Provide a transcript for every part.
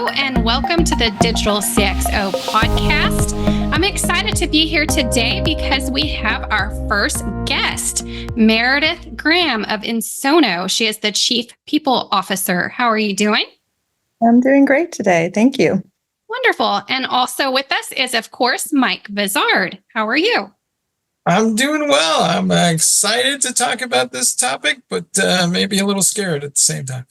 Hello, and welcome to the Digital CxO podcast. I'm excited to be here today because we have our first guest, Meredith Graham of Ensono. She is the Chief People Officer. How are you doing? I'm doing great today. Thank you. Wonderful. And also with us is, of course, Mike Vizard. How are you? I'm doing well. I'm excited to talk about this topic, but maybe a little scared at the same time.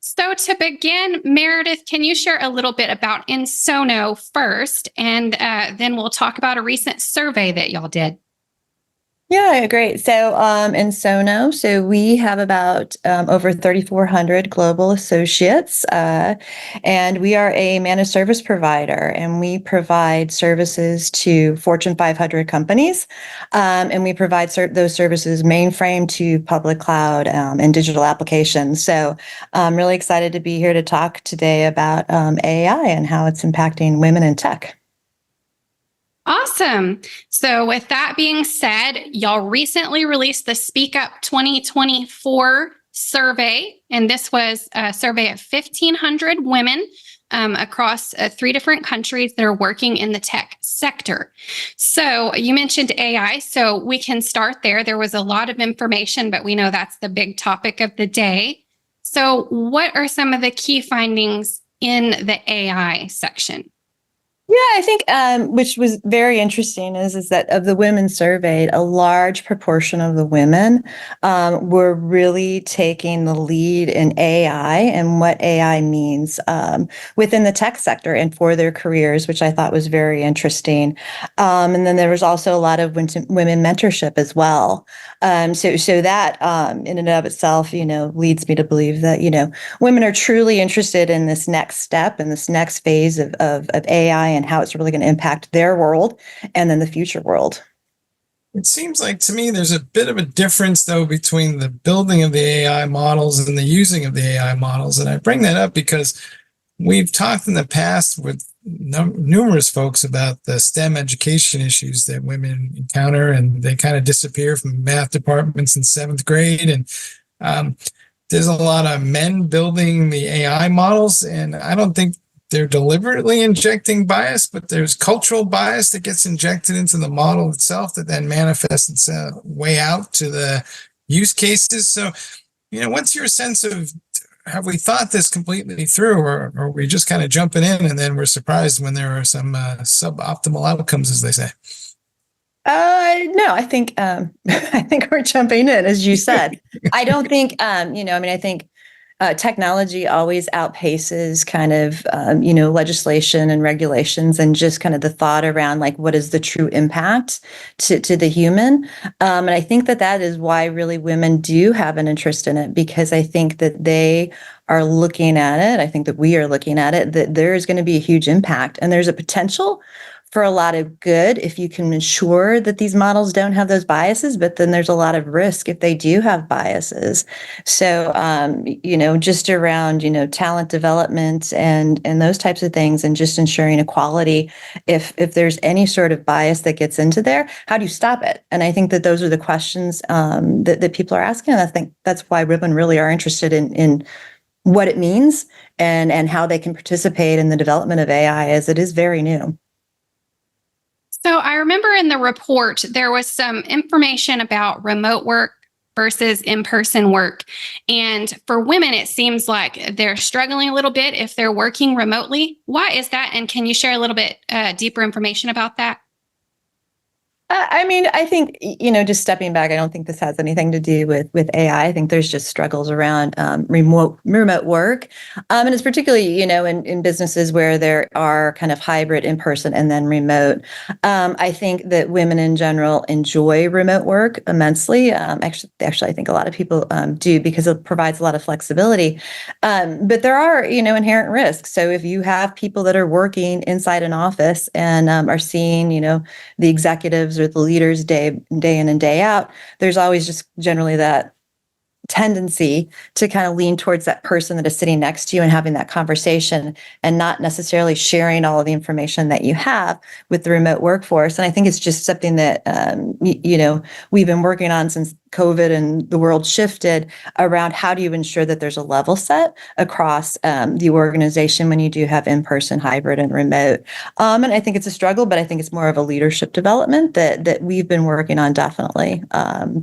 So to begin, Meredith, can you share a little bit about Ensono first, and then we'll talk about a recent survey that y'all did. Yeah, great. So Ensono, so we have about over 3,400 global associates, and we are a managed service provider, and we provide services to Fortune 500 companies, and we provide those services mainframe to public cloud and digital applications. So I'm really excited to be here to talk today about AI and how it's impacting women in tech. Awesome. So with that being said, y'all recently released the Speak Up 2024 survey, and this was a survey of 1,500 women across 3 different countries that are working in the tech sector. So you mentioned AI, so we can start there. There was a lot of information, but we know that's the big topic of the day. So what are some of the key findings in the AI section? Yeah, I think which was very interesting is that of the women surveyed, a large proportion of the women were really taking the lead in AI and what AI means within the tech sector and for their careers, which I thought was very interesting. And then there was also a lot of women mentorship as well. So that in and of itself, leads me to believe that, women are truly interested in this next step and this next phase of AI and how it's really going to impact their world and then the future world. It seems like to me there's a bit of a difference, though, between the building of the AI models and the using of the AI models. And I bring that up because we've talked in the past with numerous folks about the STEM education issues that women encounter, and they kind of disappear from math departments in 7th grade. And there's a lot of men building the AI models, and I don't think they're deliberately injecting bias, but there's cultural bias that gets injected into the model itself that then manifests its way out to the use cases. So, what's your sense of, have we thought this completely through, or are we just kind of jumping in and then we're surprised when there are some suboptimal outcomes, as they say? No, I think we're jumping in, as you said. I don't think, I think technology always outpaces kind of, legislation and regulations and just kind of the thought around like, what is the true impact to the human? And I think that is why really women do have an interest in it, because I think that they are looking at it. I think that we are looking at it, that there is going to be a huge impact and there's a potential for a lot of good if you can ensure that these models don't have those biases, but then there's a lot of risk if they do have biases. So, just around, talent development and those types of things, and just ensuring equality. If there's any sort of bias that gets into there, how do you stop it? And I think that those are the questions that people are asking. And I think that's why women really are interested in what it means and how they can participate in the development of AI, as it is very new. So I remember in the report, there was some information about remote work versus in-person work. And for women, it seems like they're struggling a little bit if they're working remotely. Why is that? And can you share a little bit deeper information about that? I think, just stepping back, I don't think this has anything to do with AI. I think there's just struggles around remote work. And it's particularly, in businesses where there are kind of hybrid in-person and then remote. I think that women in general enjoy remote work immensely. Actually, I think a lot of people do, because it provides a lot of flexibility. But there are, inherent risks. So if you have people that are working inside an office and are seeing, the executives or the leaders day in and day out, there's always just generally that tendency to kind of lean towards that person that is sitting next to you and having that conversation and not necessarily sharing all of the information that you have with the remote workforce. And I think it's just something that, we've been working on since COVID and the world shifted around how do you ensure that there's a level set across the organization when you do have in-person, hybrid, and remote. And I think it's a struggle, but I think it's more of a leadership development that we've been working on definitely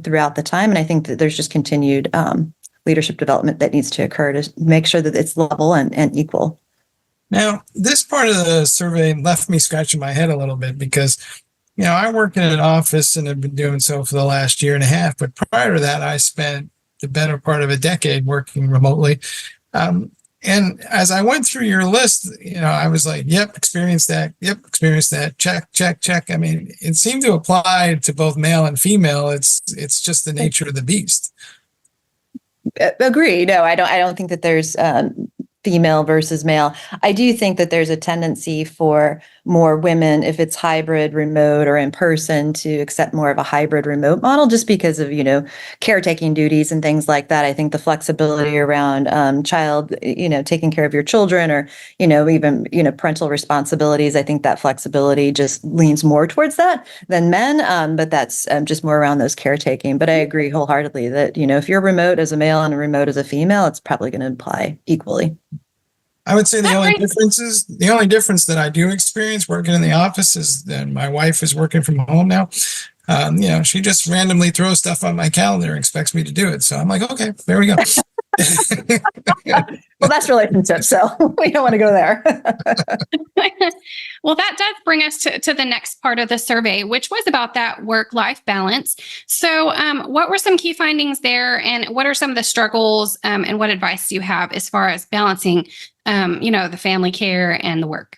throughout the time. And I think that there's just continued leadership development that needs to occur to make sure that it's level and equal. Now, this part of the survey left me scratching my head a little bit because, I work in an office and have been doing so for the last year and a half. But prior to that, I spent the better part of a decade working remotely. And as I went through your list, I was like, yep, experienced that. Yep, experienced that. Check, check, check. I mean, it seemed to apply to both male and female. It's just the nature of the beast. Agree. No, I don't think that there's female versus male. I do think that there's a tendency for more women, if it's hybrid, remote, or in person, to accept more of a hybrid remote model just because of, caretaking duties and things like that. I think the flexibility around child, taking care of your children or, even, parental responsibilities, I think that flexibility just leans more towards that than men. But that's just more around those caretaking. But I agree wholeheartedly that, if you're remote as a male and remote as a female, it's probably going to apply equally. I would say the only difference that I do experience working in the office is that my wife is working from home now. She just randomly throws stuff on my calendar and expects me to do it. So I'm like, okay, there we go. Well, that's relationship, so we don't want to go there. Well, that does bring us to the next part of the survey, which was about that work-life balance. So what were some key findings there, and what are some of the struggles, and what advice do you have as far as balancing, the family care and the work?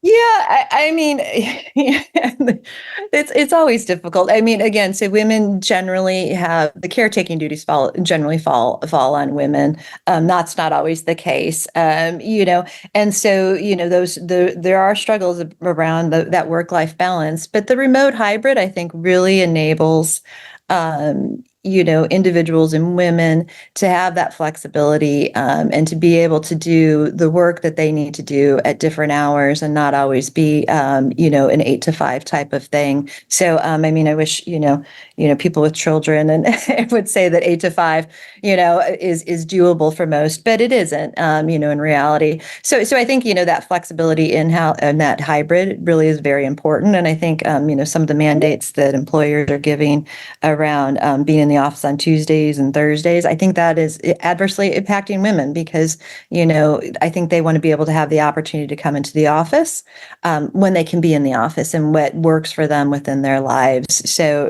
Yeah, I mean, it's always difficult. I mean, again, so women generally have the caretaking duties generally fall on women. That's not always the case, and so there are struggles around that work-life balance. But the remote hybrid, I think, really enables individuals and women to have that flexibility and to be able to do the work that they need to do at different hours and not always be, an 8 to 5 type of thing. So, I wish, people with children and I would say that 8 to 5, is doable for most, but it isn't, in reality. So I think, that flexibility in how and that hybrid really is very important. And I think, some of the mandates that employers are giving around being in the office on Tuesdays and Thursdays, I think that is adversely impacting women because, I think they want to be able to have the opportunity to come into the office when they can be in the office and what works for them within their lives. So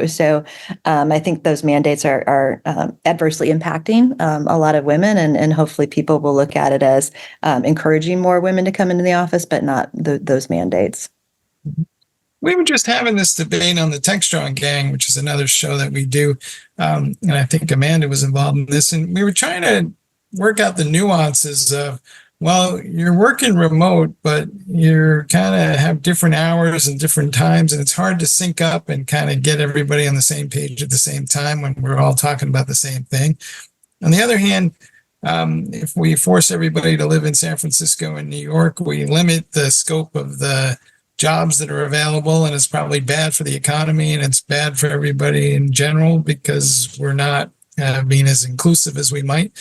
I think those mandates are adversely impacting a lot of women, and hopefully people will look at it as encouraging more women to come into the office, but not those mandates. We were just having this debate on the Tech Strong Gang, which is another show that we do. And I think Amanda was involved in this. And we were trying to work out the nuances of, well, you're working remote, but you're kind of have different hours and different times. And it's hard to sync up and kind of get everybody on the same page at the same time when we're all talking about the same thing. On the other hand, if we force everybody to live in San Francisco and New York, we limit the scope of the jobs that are available, and it's probably bad for the economy and it's bad for everybody in general because we're not being as inclusive as we might.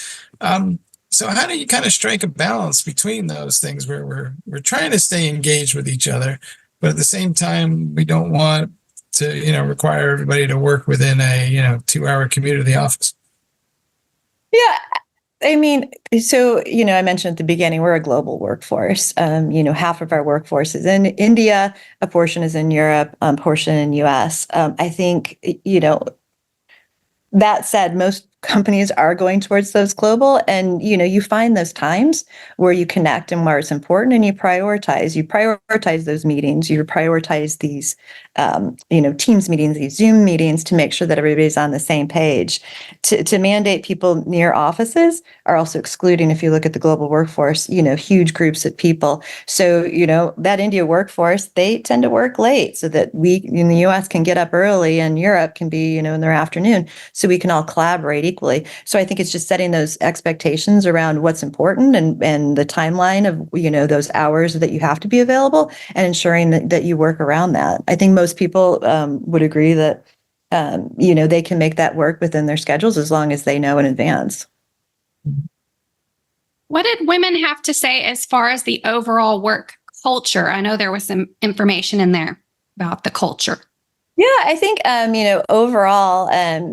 So how do you kind of strike a balance between those things where we're trying to stay engaged with each other, but at the same time we don't want to require everybody to work within a 2-hour commute to the office? Yeah. I mean, so, I mentioned at the beginning, we're a global workforce. Half of our workforce is in India, a portion is in Europe, a portion in US. I think, that said, most companies are going towards those global, and you find those times where you connect and where it's important, and you prioritize those meetings, you prioritize these Teams meetings, these Zoom meetings, to make sure that everybody's on the same page. To mandate people near offices are also excluding, if you look at the global workforce, huge groups of people. So that India workforce, they tend to work late so that we in the US can get up early and Europe can be in their afternoon, so we can all collaborate equally. So I think it's just setting those expectations around what's important and the timeline of, those hours that you have to be available, and ensuring that you work around that. I think most people would agree that, they can make that work within their schedules as long as they know in advance. What did women have to say as far as the overall work culture? I know there was some information in there about the culture. Yeah, I think, overall,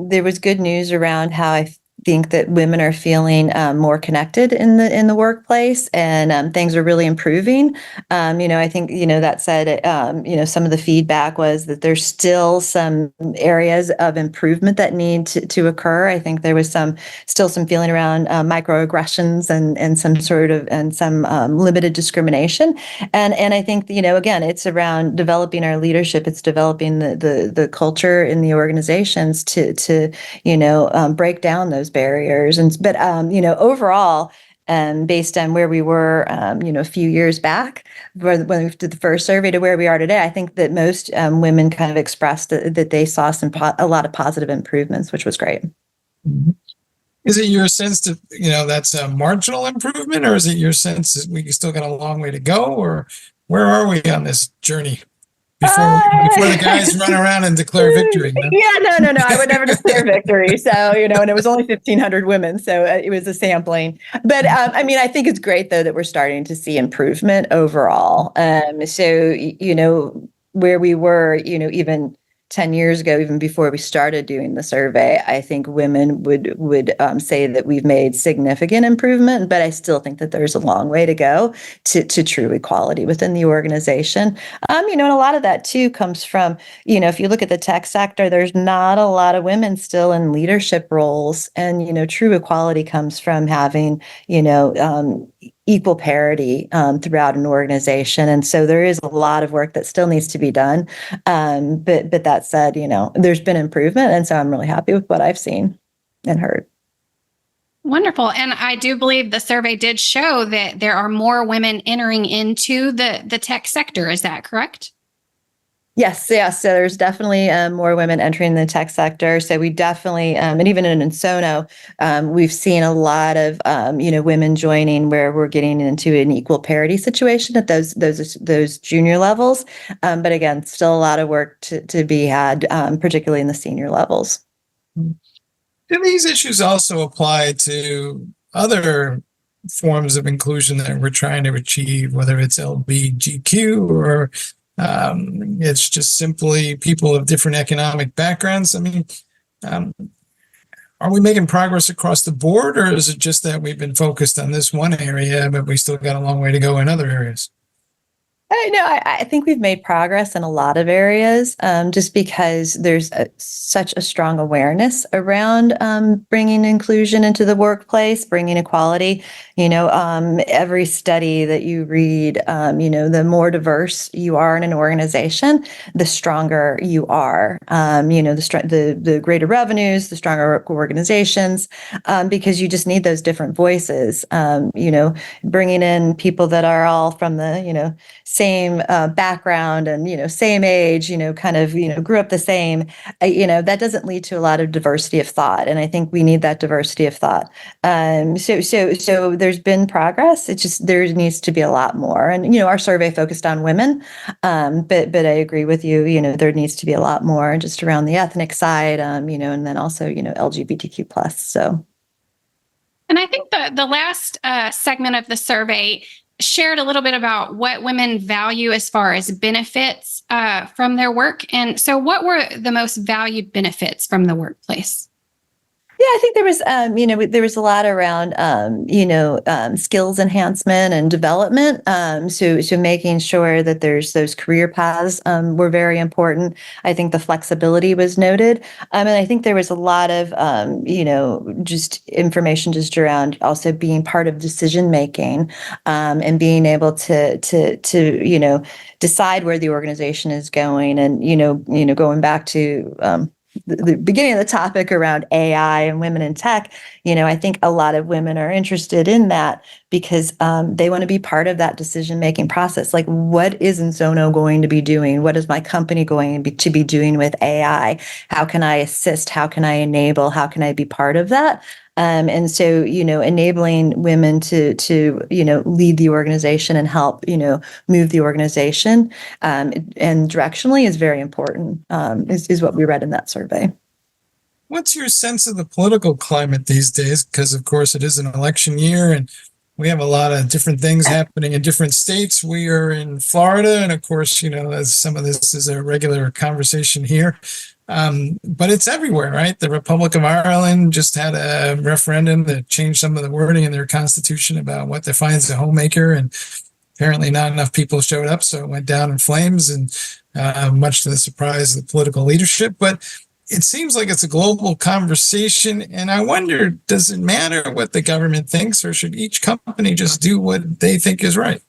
there was good news around how I think that women are feeling more connected in the workplace, and things are really improving. I think, that said, some of the feedback was that there's still some areas of improvement that need to occur. I think there was still some feeling around microaggressions and some limited discrimination. And I think, again, it's around developing our leadership. It's developing the culture in the organizations to break down those barriers. But overall, based on where we were, a few years back, when we did the first survey to where we are today, I think that most women kind of expressed that they saw a lot of positive improvements, which was great. Mm-hmm. Is it your sense that, that's a marginal improvement, or is it your sense that we still got a long way to go, or where are we on this journey before the guys run around and declare victory? Yeah, no. I would never declare victory. So, and it was only 1,500 women. So it was a sampling. But I think it's great, though, that we're starting to see improvement overall. Where we were, even 10 years ago, even before we started doing the survey, I think women would say that we've made significant improvement, but I still think that there's a long way to go to true equality within the organization. And a lot of that too comes from, if you look at the tech sector, there's not a lot of women still in leadership roles, and true equality comes from having, equal parity throughout an organization. And so there is a lot of work that still needs to be done. But that said, there's been improvement. And so I'm really happy with what I've seen and heard. Wonderful. And I do believe the survey did show that there are more women entering into the tech sector. Is that correct? Yes. So there's definitely more women entering the tech sector. So we definitely, and even in Ensono, we've seen a lot of, women joining where we're getting into an equal parity situation at those junior levels. But again, still a lot of work to be had, particularly in the senior levels. Do these issues also apply to other forms of inclusion that we're trying to achieve, whether it's LGBTQ or it's just simply people of different economic backgrounds? Are we making progress across the board, or is it just that we've been focused on this one area, but we still got a long way to go in other areas? I think we've made progress in a lot of areas, just because there's such a strong awareness around bringing inclusion into the workplace, bringing equality. Every study that you read, the more diverse you are in an organization, the stronger you are. The greater revenues, the stronger organizations, because you just need those different voices. Bringing in people that are all from the same background and same age, grew up the same, that doesn't lead to a lot of diversity of thought, and I think we need that diversity of thought. So there's been progress. It's just there needs to be a lot more, and our survey focused on women, but I agree with you. There needs to be a lot more just around the ethnic side, and then also LGBTQ plus. So, and I think the last segment of the survey shared a little bit about what women value as far as benefits from their work. And so what were the most valued benefits from the workplace? Yeah, I think there was a lot around, skills enhancement and development. So making sure that there's those career paths were very important. I think the flexibility was noted. And I think there was a lot of, just information just around also being part of decision making, and being able to decide where the organization is going. And, going back to, the beginning of the topic around AI and women in tech, I think a lot of women are interested in that because they want to be part of that decision-making process. Like, what is Ensono going to be doing? What is my company going to be doing with AI? How can I assist? How can I enable? How can I be part of that? And so, enabling women to lead the organization and help, move the organization and directionally is very important, is what we read in that survey. What's your sense of the political climate these days? Because, of course, it is an election year and we have a lot of different things happening in different states. We are in Florida, and of course, as some of this is a regular conversation here. But it's everywhere, right? The Republic of Ireland just had a referendum that changed some of the wording in their constitution about what defines a homemaker, and apparently not enough people showed up, so it went down in flames, and much to the surprise of the political leadership. But it seems like it's a global conversation, and I wonder, does it matter what the government thinks, or should each company just do what they think is right?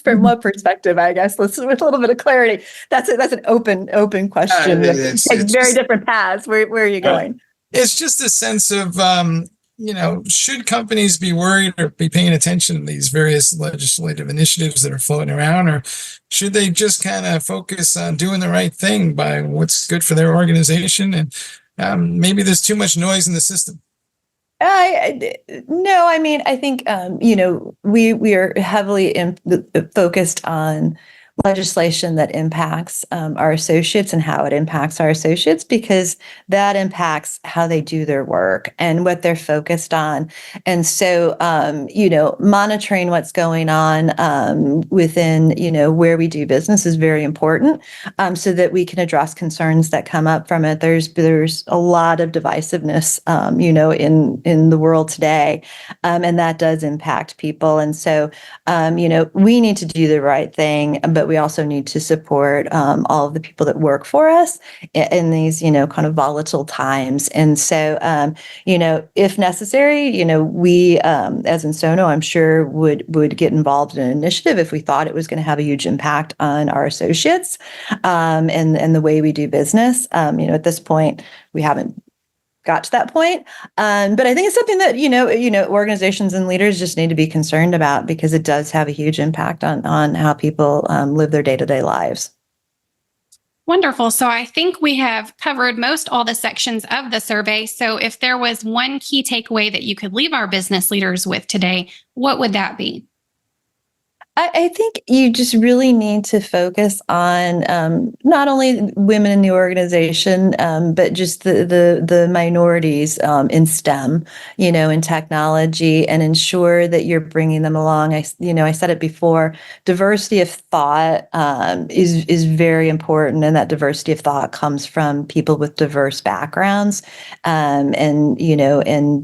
From what perspective, I guess, with a little bit of clarity, that's an open question. It's very different paths. Where are you going? It's just a sense of, should companies be worried or be paying attention to these various legislative initiatives that are floating around, or should they just kind of focus on doing the right thing by what's good for their organization? And maybe there's too much noise in the system. No, I mean, I think, we are heavily focused on legislation that impacts our associates and how it impacts our associates, because that impacts how they do their work and what they're focused on. And so, monitoring what's going on within, where we do business is very important, so that we can address concerns that come up from it. There's a lot of divisiveness, in the world today, and that does impact people. And so, we need to do the right thing, but we also need to support all of the people that work for us in these, kind of volatile times. And so, if necessary, we, as Ensono, I'm sure would get involved in an initiative if we thought it was going to have a huge impact on our associates and the way we do business. At this point, we haven't got to that point. But I think it's something that, organizations and leaders just need to be concerned about, because it does have a huge impact on how people live their day-to-day lives. Wonderful. So I think we have covered most all the sections of the survey. So if there was one key takeaway that you could leave our business leaders with today, what would that be? I think you just really need to focus on not only women in the organization, but just the minorities in STEM, in technology, and ensure that you're bringing them along. I said it before, diversity of thought is very important, and that diversity of thought comes from people with diverse backgrounds, and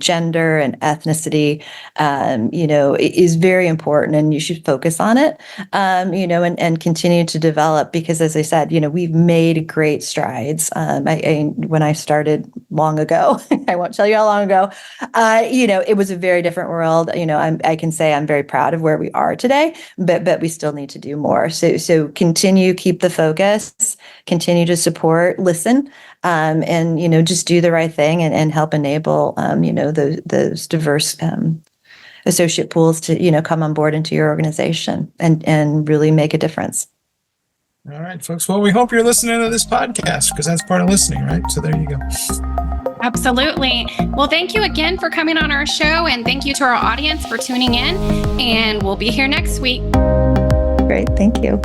gender and ethnicity, is very important, and you should focus on it, and continue to develop, because as I said, we've made great strides. When I started long ago, I won't tell you how long ago, it was a very different world. I can say I'm very proud of where we are today, but we still need to do more. So continue, keep the focus, continue to support, listen, and, just do the right thing and help enable, those diverse, associate pools to, come on board into your organization and really make a difference. All right, folks. Well, we hope you're listening to this podcast, because that's part of listening, right? So there you go. Absolutely. Well, thank you again for coming on our show, and thank you to our audience for tuning in, and we'll be here next week. Great. Thank you.